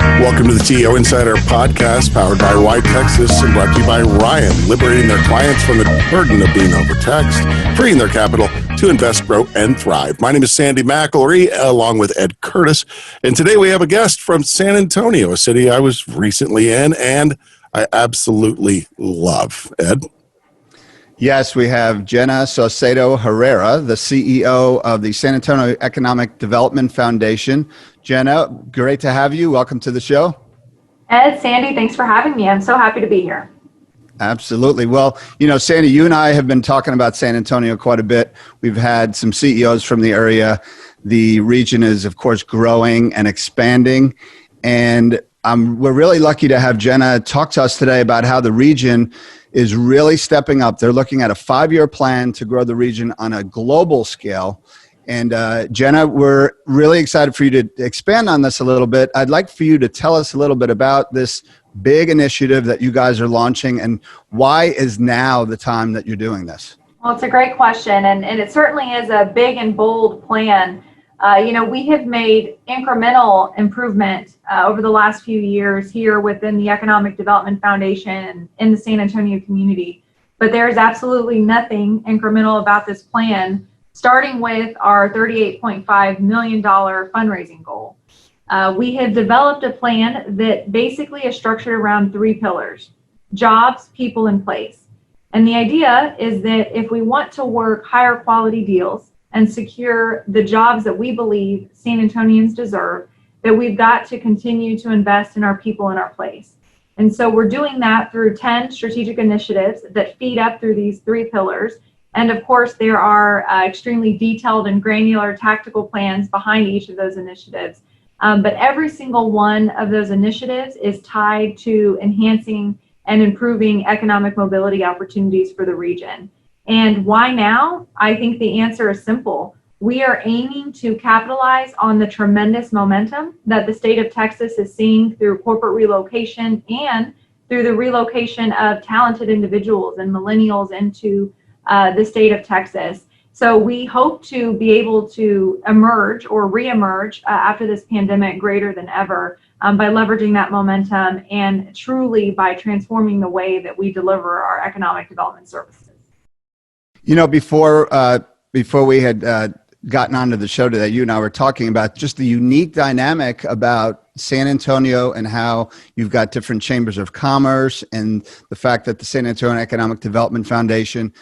Welcome to the CEO Insider Podcast, powered by YTexas and brought to you by Ryan, liberating their clients from the burden of being overtaxed, freeing their capital to invest, grow, and thrive. My name is Sandy McIlree, along with Ed Curtis, and today we have a guest from San Antonio, a city I was recently in, and I absolutely love. Ed? Yes, we have Jenna Saucedo-Herrera, the CEO of the San Antonio Economic Development Foundation. Jenna, great to have you. Welcome to the show. Ed, Sandy, thanks for having me. I'm so happy to be here. Absolutely. Well, Sandy, you and I have been talking about San Antonio quite a bit. We've had some CEOs from the area. The region is, of course, growing and expanding. And we're really lucky to have Jenna talk to us today about how the region is really stepping up. They're looking at a 5-year plan to grow the region on a global scale. And Jenna, we're really excited for you to expand on this a little bit. I'd like for you to tell us a little bit about this big initiative that you guys are launching, and why is now the time that you're doing this? Well, it's a great question, and it certainly is a big and bold plan. We have made incremental improvement over the last few years here within the Economic Development Foundation in the San Antonio community, but there is absolutely nothing incremental about this plan, starting with our $38.5 million fundraising goal. We have developed a plan that basically is structured around 3 pillars: jobs, people, and place. And the idea is that if we want to work higher quality deals and secure the jobs that we believe San Antonians deserve, that we've got to continue to invest in our people and our place. And so we're doing that through 10 strategic initiatives that feed up through these 3 pillars. And of course, there are extremely detailed and granular tactical plans behind each of those initiatives. But every single one of those initiatives is tied to enhancing and improving economic mobility opportunities for the region. And why now? I think the answer is simple. We are aiming to capitalize on the tremendous momentum that the state of Texas is seeing through corporate relocation and through the relocation of talented individuals and millennials into the state of Texas. So we hope to be able to emerge or reemerge after this pandemic greater than ever by leveraging that momentum and truly by transforming the way that we deliver our economic development services. Before we had gotten onto the show today, you and I were talking about just the unique dynamic about San Antonio and how you've got different chambers of commerce, and the fact that the San Antonio Economic Development Foundation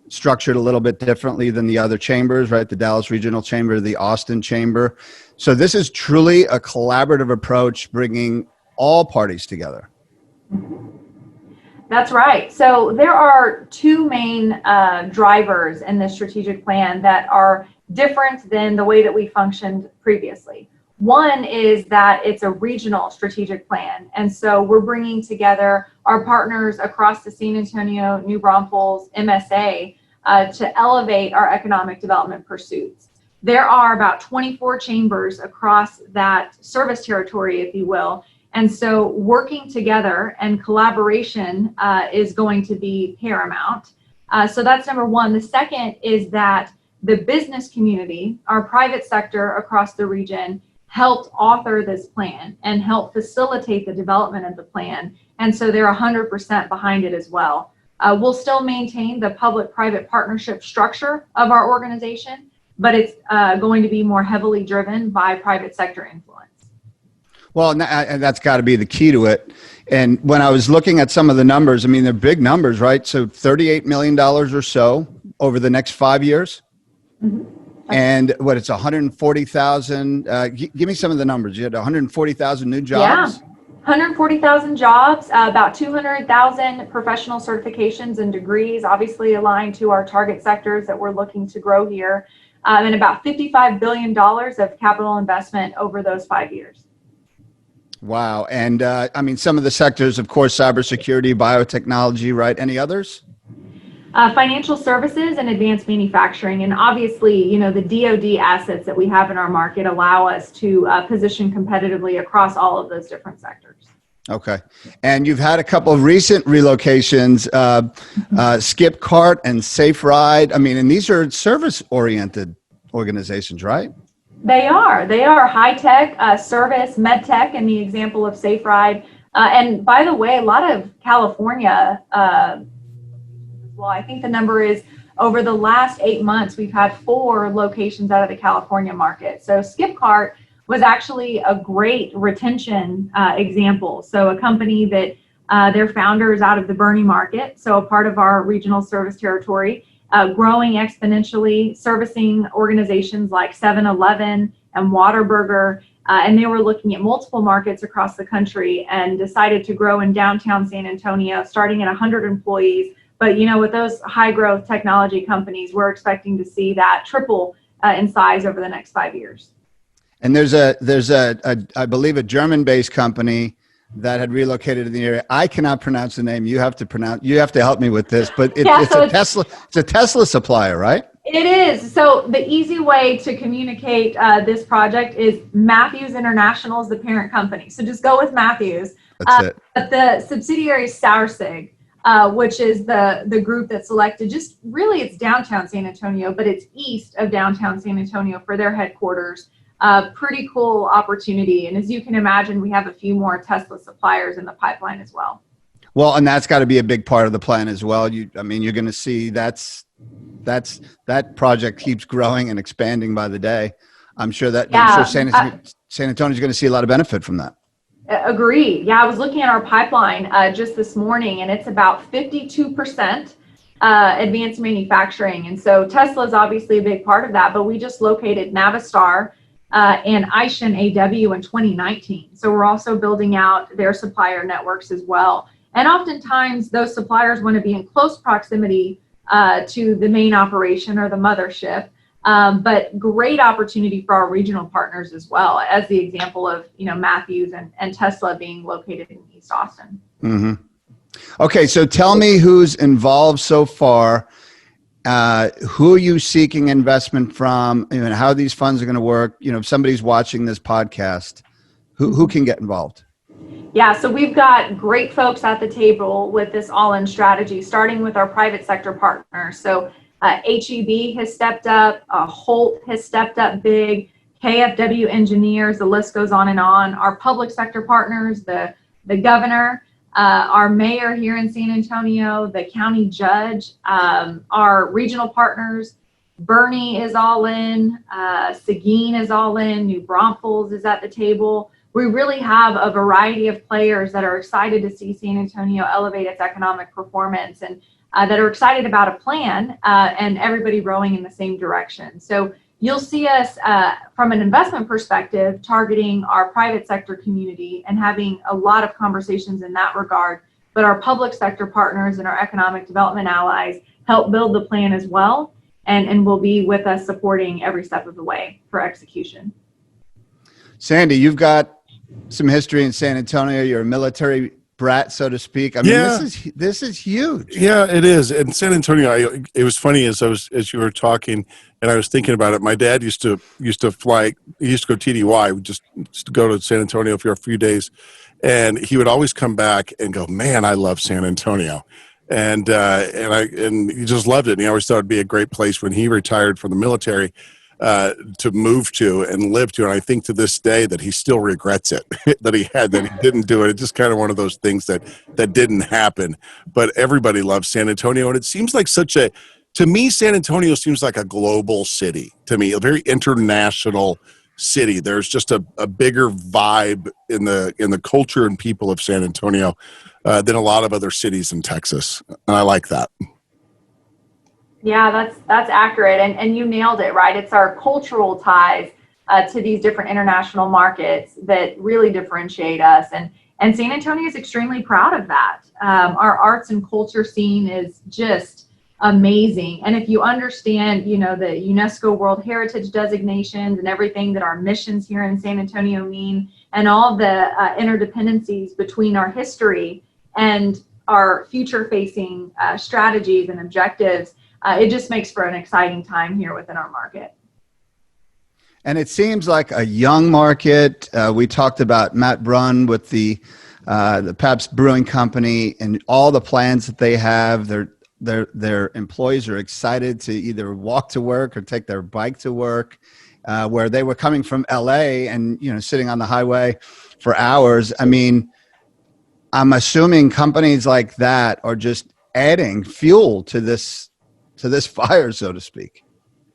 structured a little bit differently than the other chambers, right? The Dallas Regional Chamber, the Austin Chamber. So this is truly a collaborative approach, bringing all parties together. That's right. So there are 2 main drivers in this strategic plan that are different than the way that we functioned previously. One is that it's a regional strategic plan. And so we're bringing together our partners across the San Antonio, New Braunfels, MSA to elevate our economic development pursuits. There are about 24 chambers across that service territory, if you will. And so working together and collaboration is going to be paramount. So that's number one. The second is that the business community, our private sector across the region, helped author this plan and help facilitate the development of the plan. And so they're 100% behind it as well. We'll still maintain the public-private partnership structure of our organization, but it's going to be more heavily driven by private sector influence. Well, and that's got to be the key to it. And when I was looking at some of the numbers, I mean, they're big numbers, right? So $38 million or so over the next 5 years. Mm-hmm. And it's 140,000. Give me some of the numbers. You had 140,000 new jobs. Yeah, 140,000 jobs, about 200,000 professional certifications and degrees, obviously aligned to our target sectors that we're looking to grow here, and about $55 billion of capital investment over those 5 years. Wow. And some of the sectors, of course, cybersecurity, biotechnology, right? Any others? Financial services and advanced manufacturing. And obviously, the DoD assets that we have in our market allow us to position competitively across all of those different sectors. Okay. And you've had a couple of recent relocations, Skip Cart and Safe Ride. I mean, and these are service-oriented organizations, right? They are high tech, service, med tech, in the example of Safe Ride. And by the way, a lot of California, well, I think the number is over the last 8 months, we've had 4 locations out of the California market. So Skipcart was actually a great retention example. So a company that their founder is out of the Bernie market, so a part of our regional service territory, growing exponentially, servicing organizations like 7-Eleven and Whataburger. And they were looking at multiple markets across the country and decided to grow in downtown San Antonio, starting at 100 employees. But, you know, with those high growth technology companies, we're expecting to see that triple in size over the next 5 years. And there's I believe, a German-based company that had relocated to the area. I cannot pronounce the name. You have to help me with this, but it's a Tesla supplier, right? It is. So the easy way to communicate this project is Matthews International is the parent company. So just go with Matthews. That's it. But the subsidiary is Sauersig, which is the group that selected, just really it's downtown San Antonio, but it's east of downtown San Antonio for their headquarters. Pretty cool opportunity. And as you can imagine, we have a few more Tesla suppliers in the pipeline as well. Well, and that's got to be a big part of the plan as well. You're going to see that project keeps growing and expanding by the day. I'm sure San Antonio is going to see a lot of benefit from that. Agreed. Yeah, I was looking at our pipeline just this morning, and it's about 52% advanced manufacturing. And so Tesla is obviously a big part of that, but we just located Navistar and Aishin AW in 2019. So we're also building out their supplier networks as well. And oftentimes those suppliers want to be in close proximity to the main operation or the mothership. But great opportunity for our regional partners as well, as the example of, you know, Matthews and Tesla being located in East Austin. Mm-hmm. Okay, so tell me who's involved so far. Who are you seeking investment from? And how these funds are going to work? You know, if somebody's watching this podcast, who can get involved? Yeah, so we've got great folks at the table with this all-in strategy, starting with our private sector partners. So HEB has stepped up, Holt has stepped up big, KFW Engineers, the list goes on and on. Our public sector partners, the governor, our mayor here in San Antonio, the county judge, our regional partners, Bernie is all in, Seguin is all in, New Braunfels is at the table. We really have a variety of players that are excited to see San Antonio elevate its economic performance and that are excited about a plan and everybody rowing in the same direction. So you'll see us from an investment perspective targeting our private sector community and having a lot of conversations in that regard. But our public sector partners and our economic development allies help build the plan as well and will be with us supporting every step of the way for execution. Sandy, you've got some history in San Antonio. You're a military brat, so to speak. I mean, this is huge. Yeah, it is. And San Antonio, it was funny as you were talking, and I was thinking about it. My dad used to fly. He used to go TDY. We just go to San Antonio for a few days, and he would always come back and go, "Man, I love San Antonio," and he just loved it. And he always thought it'd be a great place when he retired from the military to move to and live to. And I think to this day that he still regrets it, that he didn't do it. It's just kind of one of those things that didn't happen. But everybody loves San Antonio. And it seems like to me, San Antonio seems like a global city to me, a very international city. There's just a bigger vibe in the culture and people of San Antonio than a lot of other cities in Texas. And I like that. Yeah, that's accurate. And you nailed it, right? It's our cultural ties to these different international markets that really differentiate us. And San Antonio is extremely proud of that. Our arts and culture scene is just amazing. And if you understand, you know, the UNESCO World Heritage designations and everything that our missions here in San Antonio mean, and all the interdependencies between our history and our future-facing strategies and objectives, it just makes for an exciting time here within our market. And it seems like a young market. We talked about Matt Brunn with the Pabst Brewing Company and all the plans that they have. Their employees are excited to either walk to work or take their bike to work. where they were coming from LA and, sitting on the highway for hours. I mean, I'm assuming companies like that are just adding fuel to this fire, so to speak.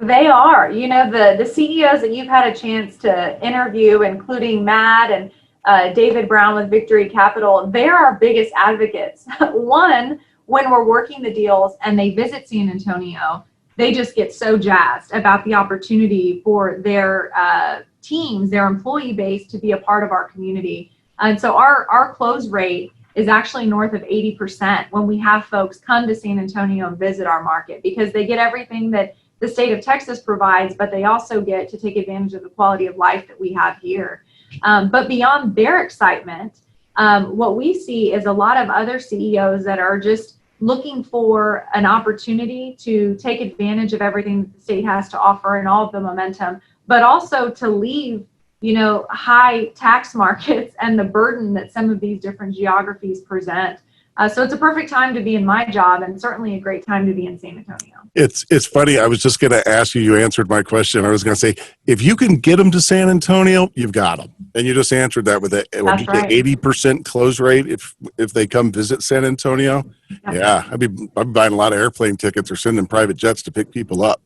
They are. The CEOs that you've had a chance to interview, including Matt and David Brown with Victory Capital, they're our biggest advocates. One, when we're working the deals and they visit San Antonio, they just get so jazzed about the opportunity for their teams, their employee base to be a part of our community. And so our close rate is actually north of 80% when we have folks come to San Antonio and visit our market, because they get everything that the state of Texas provides, but they also get to take advantage of the quality of life that we have here. But beyond their excitement, what we see is a lot of other CEOs that are just looking for an opportunity to take advantage of everything that the state has to offer and all of the momentum, but also to leave, high tax markets and the burden that some of these different geographies present. So it's a perfect time to be in my job, and certainly a great time to be in San Antonio. It's funny. I was just going to ask you. You answered my question. I was going to say, if you can get them to San Antonio, you've got them. And you just answered that with That's right. 80% close rate if they come visit San Antonio. Yep. Yeah, I'd be buying a lot of airplane tickets or sending private jets to pick people up.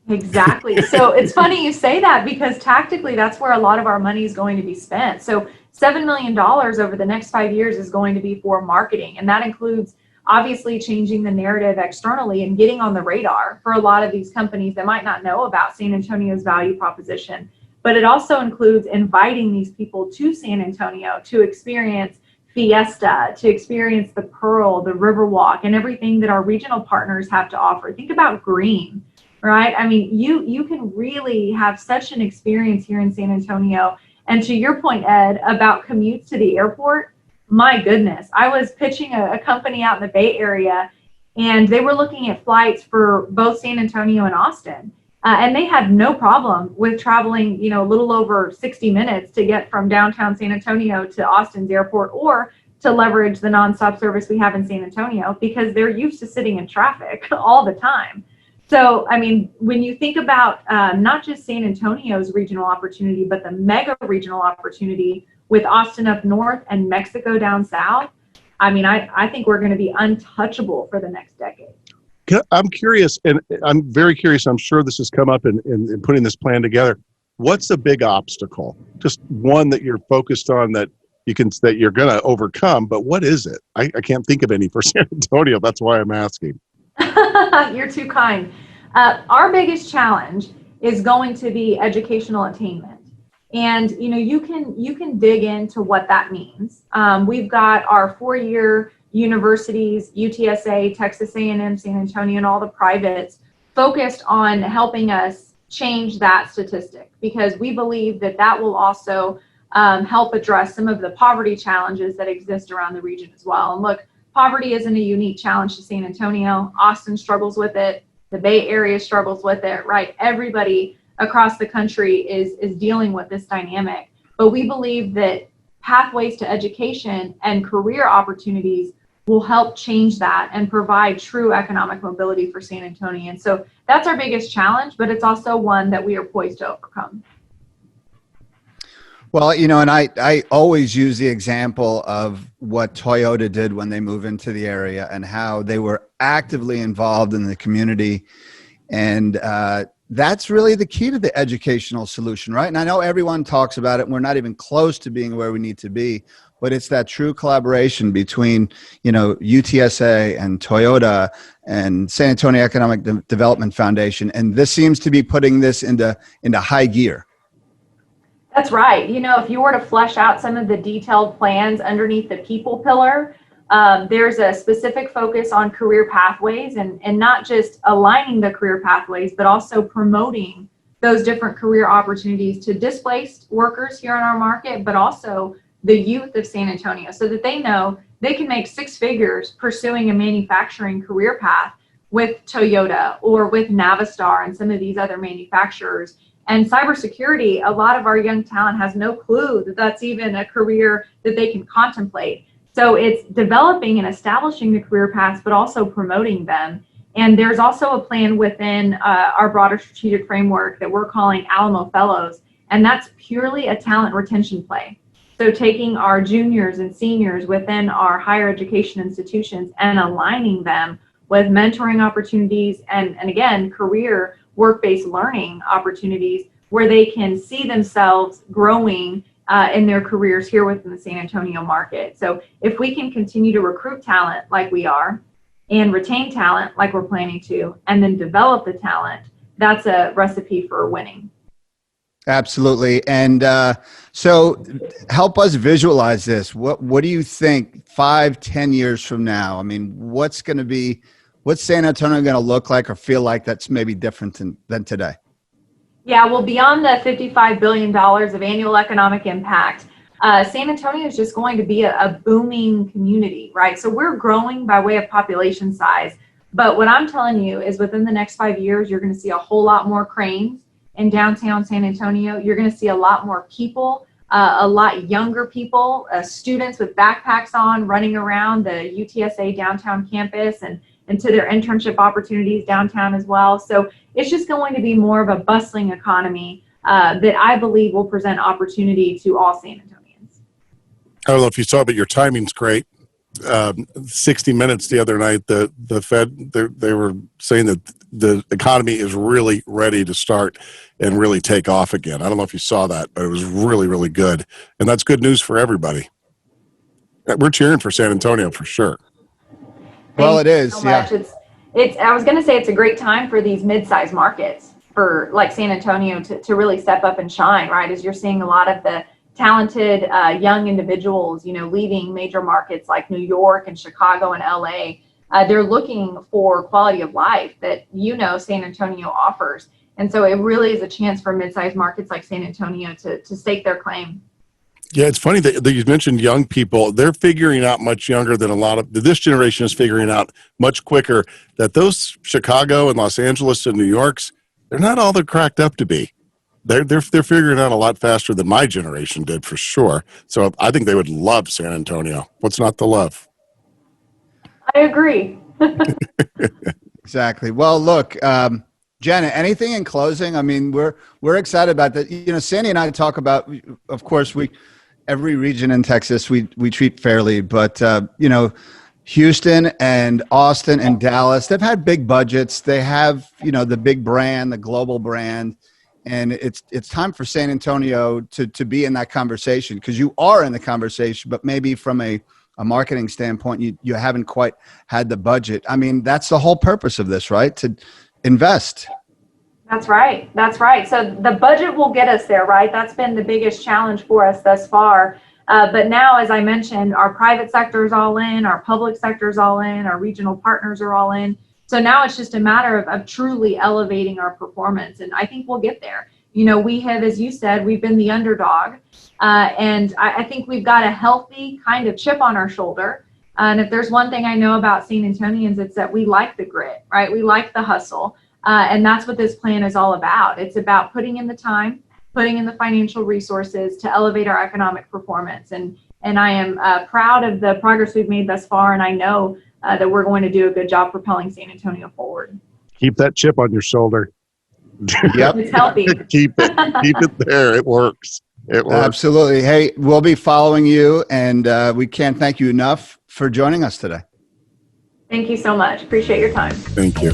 Exactly. So it's funny you say that, because tactically that's where a lot of our money is going to be spent. So $7 million over the next 5 years is going to be for marketing. And that includes obviously changing the narrative externally and getting on the radar for a lot of these companies that might not know about San Antonio's value proposition. But it also includes inviting these people to San Antonio to experience Fiesta, to experience the Pearl, the Riverwalk, and everything that our regional partners have to offer. Think about green, right? I mean, you can really have such an experience here in San Antonio. And to your point, Ed, about commutes to the airport, my goodness, I was pitching a company out in the Bay Area, and they were looking at flights for both San Antonio and Austin. And they had no problem with traveling, a little over 60 minutes to get from downtown San Antonio to Austin's airport, or to leverage the nonstop service we have in San Antonio, because they're used to sitting in traffic all the time. So, I mean, when you think about not just San Antonio's regional opportunity, but the mega regional opportunity with Austin up north and Mexico down south, I mean, I think we're going to be untouchable for the next decade. I'm curious, and I'm very curious. I'm sure this has come up in putting this plan together. What's a big obstacle? Just one that you're focused on that you're going to overcome, but what is it? I can't think of any for San Antonio. That's why I'm asking. You're too kind. Our biggest challenge is going to be educational attainment. And, you can dig into what that means. We've got our 4-year universities, UTSA, Texas A&M, San Antonio, and all the privates focused on helping us change that statistic, because we believe that will also help address some of the poverty challenges that exist around the region as well. And look, poverty isn't a unique challenge to San Antonio. Austin struggles with it. The Bay Area struggles with it, right? Everybody across the country is dealing with this dynamic. But we believe that pathways to education and career opportunities will help change that and provide true economic mobility for San Antonio. And so that's our biggest challenge, but it's also one that we are poised to overcome. Well, and I always use the example of what Toyota did when they moved into the area, and how they were actively involved in the community. And that's really the key to the educational solution, right? And I know everyone talks about it, and we're not even close to being where we need to be, but it's that true collaboration between, UTSA and Toyota and San Antonio Economic Development Foundation. And this seems to be putting this into high gear. That's right. If you were to flesh out some of the detailed plans underneath the people pillar, there's a specific focus on career pathways, and not just aligning the career pathways, but also promoting those different career opportunities to displaced workers here in our market, but also the youth of San Antonio, so that they know they can make 6 figures pursuing a manufacturing career path with Toyota or with Navistar and some of these other manufacturers. And cybersecurity, a lot of our young talent has no clue that that's even a career that they can contemplate. So it's developing and establishing the career paths, but also promoting them. And there's also a plan within our broader strategic framework that we're calling Alamo Fellows, and that's purely a talent retention play. So taking our juniors and seniors within our higher education institutions and aligning them with mentoring opportunities and again, career work-based learning opportunities where they can see themselves growing in their careers here within the San Antonio market. So if we can continue to recruit talent like we are and retain talent like we're planning to, and then develop the talent, that's a recipe for winning. Absolutely. And so help us visualize this. What do you think 5-10 years from now? I mean, what's San Antonio going to look like or feel like that's maybe different than today? Yeah, well, beyond the $55 billion of annual economic impact, San Antonio is just going to be a booming community, right? So we're growing by way of population size. But what I'm telling you is within the next 5 years, you're going to see a whole lot more cranes in downtown San Antonio. You're going to see a lot more people, a lot younger people, students with backpacks on running around the UTSA downtown campus and to their internship opportunities downtown as well. So it's just going to be more of a bustling economy that I believe will present opportunity to all San Antonians. I don't know if you saw, but your timing's great. 60 Minutes the other night, the Fed, they were saying that the economy is really ready to start and really take off again. I don't know if you saw that, but it was really, really good. And that's good news for everybody. We're cheering for San Antonio for sure. Well, it is. So much. It's. I was going to say it's a great time for these mid-sized markets for like San Antonio to really step up and shine, right? As you're seeing a lot of the talented young individuals, leaving major markets like New York and Chicago and LA. They're looking for quality of life that San Antonio offers. And so it really is a chance for mid-sized markets like San Antonio to stake their claim. Yeah, it's funny that you mentioned young people. They're figuring out much younger than a lot of this generation is figuring out much quicker that those Chicago and Los Angeles and New Yorks, they're not all they're cracked up to be. They're figuring out a lot faster than my generation did for sure. So I think they would love San Antonio. What's not to love? I agree. Exactly. Well, look, Jenna, anything in closing? I mean, we're excited about that. Sandy and I talk about, of course, every region in Texas we treat fairly, but Houston and Austin and Dallas, they've had big budgets. They have the big brand, the global brand, and it's time for San Antonio to be in that conversation, because you are in the conversation, but maybe from a marketing standpoint, you haven't quite had the budget. I mean, that's the whole purpose of this, right? To invest. That's right. So the budget will get us there, right? That's been the biggest challenge for us thus far. But now, as I mentioned, our private sector is all in, our public sector is all in, our regional partners are all in. So now it's just a matter of truly elevating our performance. And I think we'll get there. We have, as you said, we've been the underdog. And I think we've got a healthy kind of chip on our shoulder. And if there's one thing I know about San Antonians, it's that we like the grit, right? We like the hustle. And that's what this plan is all about. It's about putting in the time, putting in the financial resources to elevate our economic performance. And I am proud of the progress we've made thus far. And I know that we're going to do a good job propelling San Antonio forward. Keep that chip on your shoulder. Yep. It's healthy. Keep it there. It works. Absolutely. Hey, we'll be following you, and we can't thank you enough for joining us today. Thank you so much. Appreciate your time. Thank you.